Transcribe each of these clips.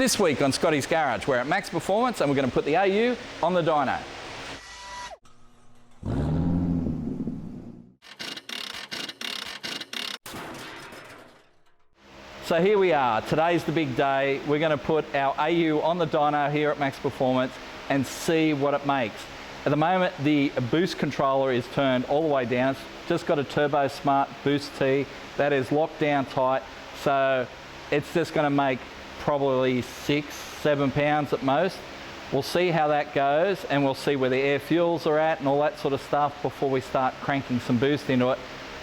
This week on Scotty's Garage, we're at Maxx Performance and we're going to put the AU on the dyno. So here we are, today's the big day. We're going to put our AU on the dyno here at Maxx Performance and see what it makes. At the moment, the boost controller is turned all the way down. It's just got a Turbo Smart Boost T that is locked down tight. So it's just going to make probably 6-7 pounds at most. We'll see how that goes and we'll see where the air fuels are at and all that sort of stuff before we start cranking some boost into it.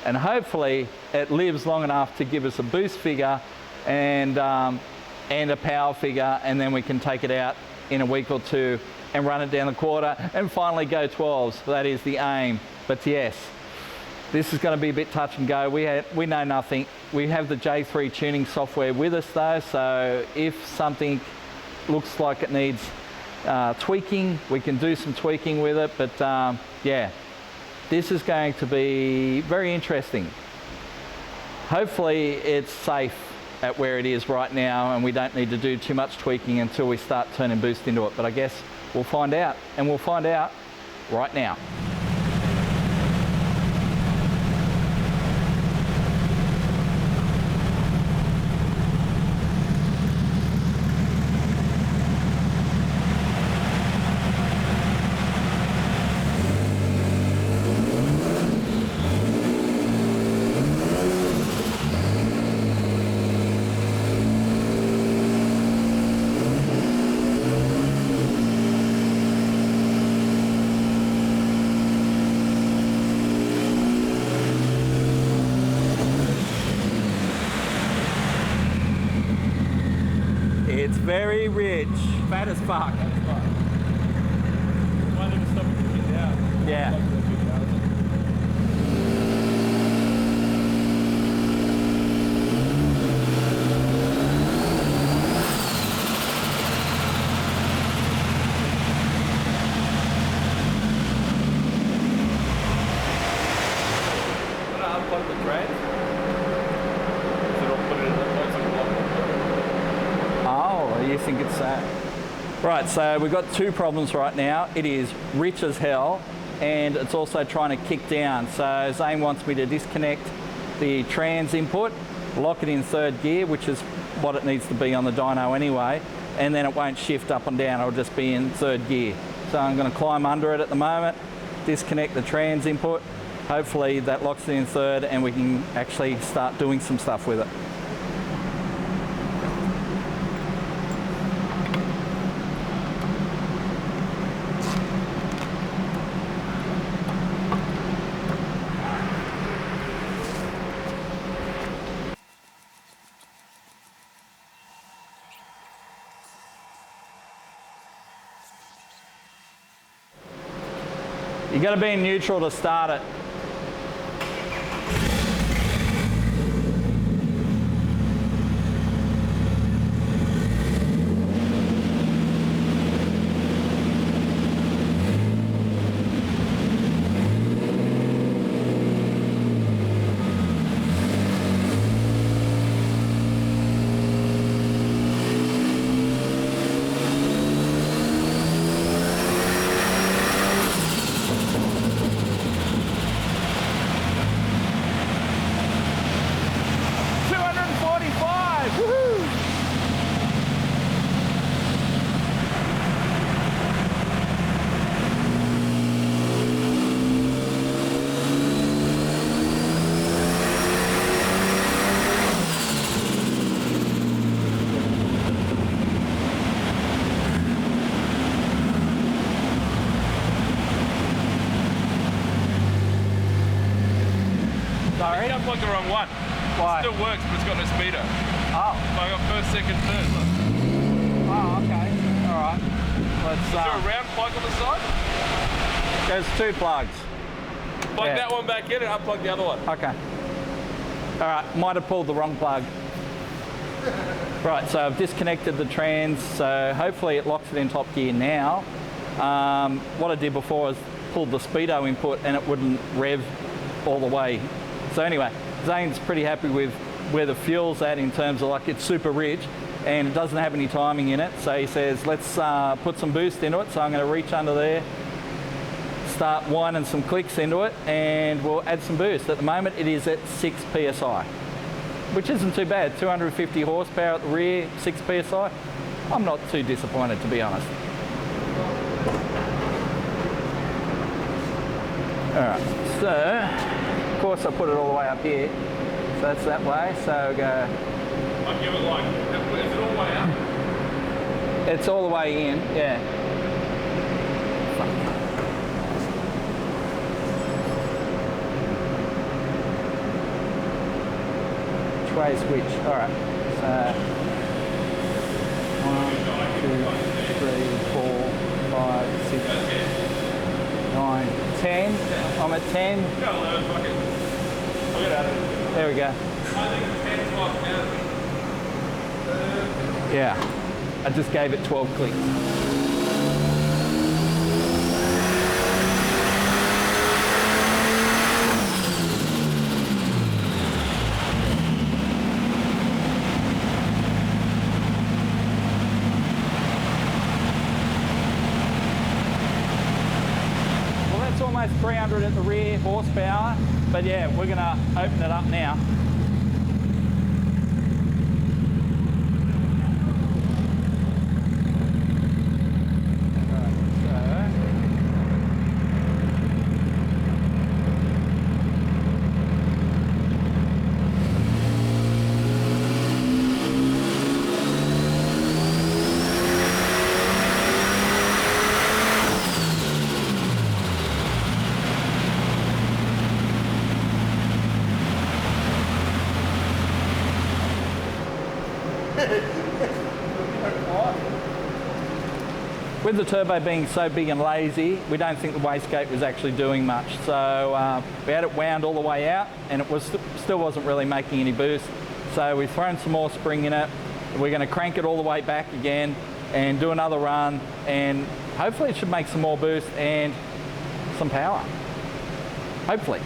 And hopefully it lives long enough to give us a boost figure and a power figure, and then we can take it out in a week or two and run it down the quarter and finally go 12s. That is the aim. But yes, this is going to be a bit touch and go. We know nothing. We have the J3 tuning software with us though, so if something looks like it needs tweaking, we can do some tweaking with it. But yeah, this is going to be very interesting. Hopefully it's safe at where it is right now and we don't need to do too much tweaking until we start turning boost into it. But I guess we'll find out, and we'll find out right now. It's very rich, fat as fuck. Might even stop it to get down. Yeah. I'm gonna unplug the trans. So it'll put it in the place of the Oh, you think it's that? Right, so we've got two problems right now. It is rich as hell, and it's also trying to kick down. So Zane wants me to disconnect the trans input, lock it in third gear, which is what it needs to be on the dyno anyway, and then it won't shift up and down, it'll just be in third gear. So I'm going to climb under it at the moment, disconnect the trans input. Hopefully that locks it in third and we can actually start doing some stuff with it. You got to be in neutral to start it. I unplugged the wrong one. Why? It still works, but it's got no speedo. Oh. So I got first, second, third. Oh, okay. All right. Let's. Is there a round plug on the side? There's two plugs. Plug that one back in and unplug the other one. Okay. All right. Might have pulled the wrong plug. Right. So I've disconnected the trans. So hopefully it locks it in top gear now. What I did before was pulled the speedo input and it wouldn't rev all the way. So anyway, Zane's pretty happy with where the fuel's at in terms of, like, it's super rich and it doesn't have any timing in it. So he says, let's put some boost into it. So I'm going to reach under there, start winding some clicks into it, and we'll add some boost. At the moment it is at 6 psi, which isn't too bad. 250 horsepower at the rear, 6 psi. I'm not too disappointed, to be honest. Alright, so of course I put it all the way up here, so that's that way. So go. I'll give it like, is it all the way out? It's all the way in, yeah. Tray switch. Alright. So 1, 2, 3, 4, 5, 6, 9, 10. I'm at 10. Go 11, fuck it. I'll get out of it. There we go. I think it's 10 spots now. Yeah. I just gave it 12 clicks. Almost 300 at the rear horsepower, but yeah, we're going to open it up now. With the turbo being so big and lazy, we don't think the wastegate was actually doing much. So we had it wound all the way out, and it was still wasn't really making any boost. So we've thrown some more spring in it. We're going to crank it all the way back again and do another run, and hopefully it should make some more boost and some power. Hopefully.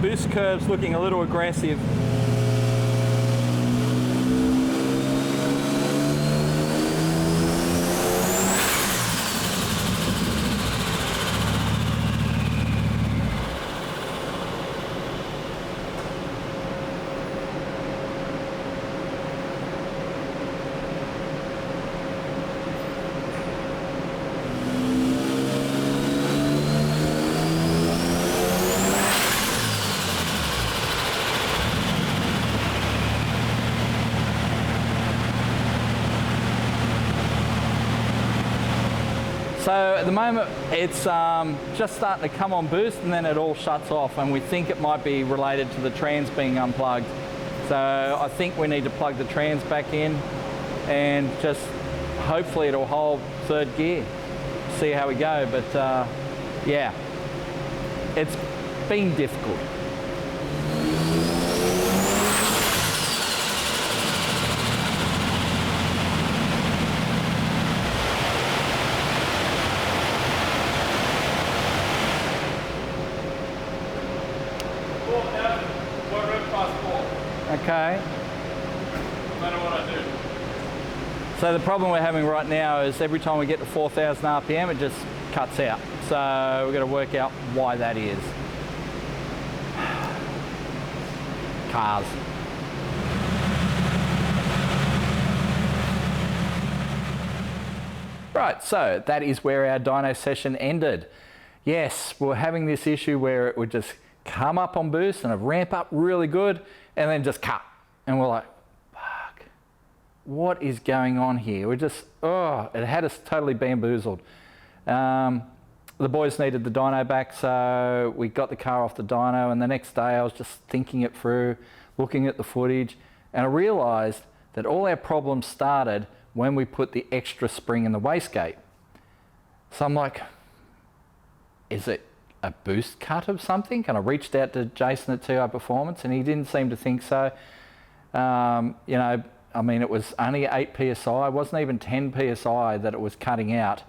Boost curve's looking a little aggressive. So at the moment it's just starting to come on boost, and then it all shuts off, and we think it might be related to the trans being unplugged. So I think we need to plug the trans back in and just hopefully it'll hold third gear. See how we go, but yeah, it's been difficult. Okay. No matter what I do. So the problem we're having right now is every time we get to 4,000 RPM, it just cuts out. So we've got to work out why that is. Cars. Right, so that is where our dyno session ended. Yes, we're having this issue where it would just come up on boost and it'd ramp up really good and then just cut. And we're like, fuck, what is going on here? We just, oh, it had us totally bamboozled. The boys needed the dyno back, so we got the car off the dyno, and the next day I was just thinking it through, looking at the footage, and I realized that all our problems started when we put the extra spring in the wastegate. So I'm like, is it a boost cut of something? And I reached out to Jason at TI Performance and he didn't seem to think so. You know, I mean, it was only 8 PSI, it wasn't even 10 PSI that it was cutting out.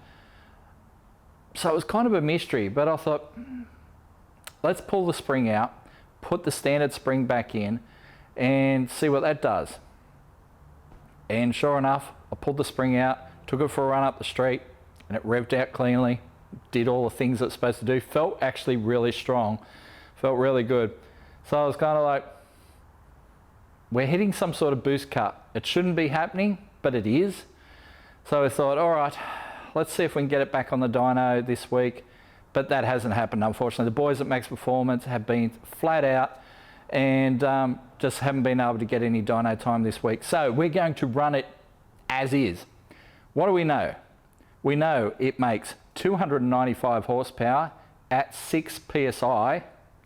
So it was kind of a mystery, but I thought, let's pull the spring out, put the standard spring back in and see what that does. And sure enough, I pulled the spring out, took it for a run up the street and it revved out cleanly, did all the things it's supposed to do, felt actually really strong, felt really good. So I was kind of like, we're hitting some sort of boost cut. It shouldn't be happening, but it is. So I thought, all right, let's see if we can get it back on the dyno this week. But that hasn't happened, unfortunately. The boys at Maxx Performance have been flat out and just haven't been able to get any dyno time this week. So we're going to run it as is. What do we know? We know it makes 295 horsepower at 6 PSI,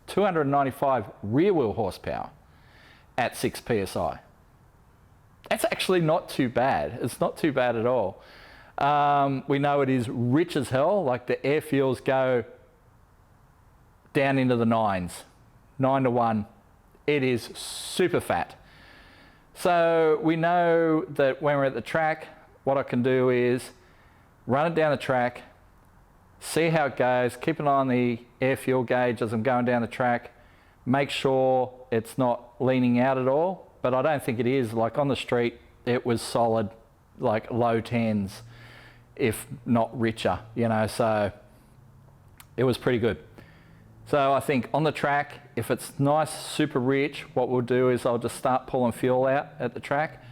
295 rear wheel horsepower at 6 PSI. That's actually not too bad. It's not too bad at all. We know it is rich as hell, like the air fuels go down into the 9s, 9 to 1. It is super fat. So we know that when we're at the track, what I can do is run it down the track, see how it goes, keep an eye on the air fuel gauge as I'm going down the track, make sure it's not leaning out at all, but I don't think it is. Like on the street, it was solid, like low 10s, if not richer, you know, so it was pretty good. So I think on the track, if it's nice, super rich, what we'll do is I'll just start pulling fuel out at the track,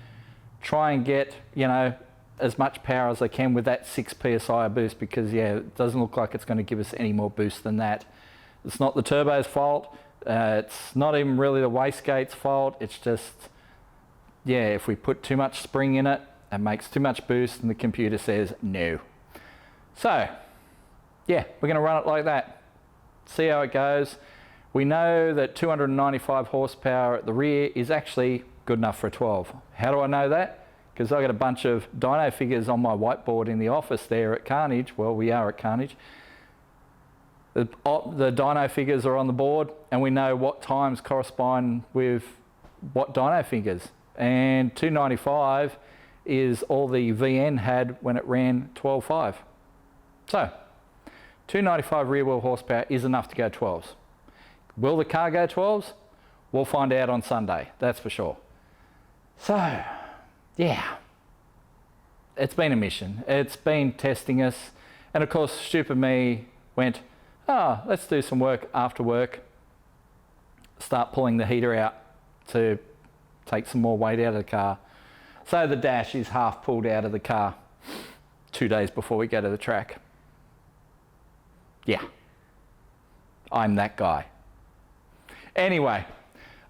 try and get, you know, as much power as I can with that 6 PSI boost, because yeah, it doesn't look like it's going to give us any more boost than that. It's not the turbo's fault. It's not even really the wastegate's fault. It's just, yeah, if we put too much spring in it, it makes too much boost and the computer says no. So yeah, we're going to run it like that. See how it goes. We know that 295 horsepower at the rear is actually good enough for a 12. How do I know that? Because I've got a bunch of dyno figures on my whiteboard in the office there at Carnage. Well, we are at Carnage. The dyno figures are on the board and we know what times correspond with what dyno figures. And 295 is all the VN had when it ran 12.5. So 295 rear wheel horsepower is enough to go 12s. Will the car go 12s? We'll find out on Sunday, that's for sure. So yeah, it's been a mission. It's been testing us. And of course, stupid me went, oh, let's do some work after work. Start pulling the heater out to take some more weight out of the car. So the dash is half pulled out of the car 2 days before we go to the track. Yeah, I'm that guy. Anyway,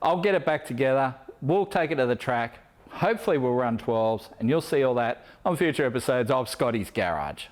I'll get it back together. We'll take it to the track. Hopefully we'll run 12s and you'll see all that on future episodes of Scotty's Garage.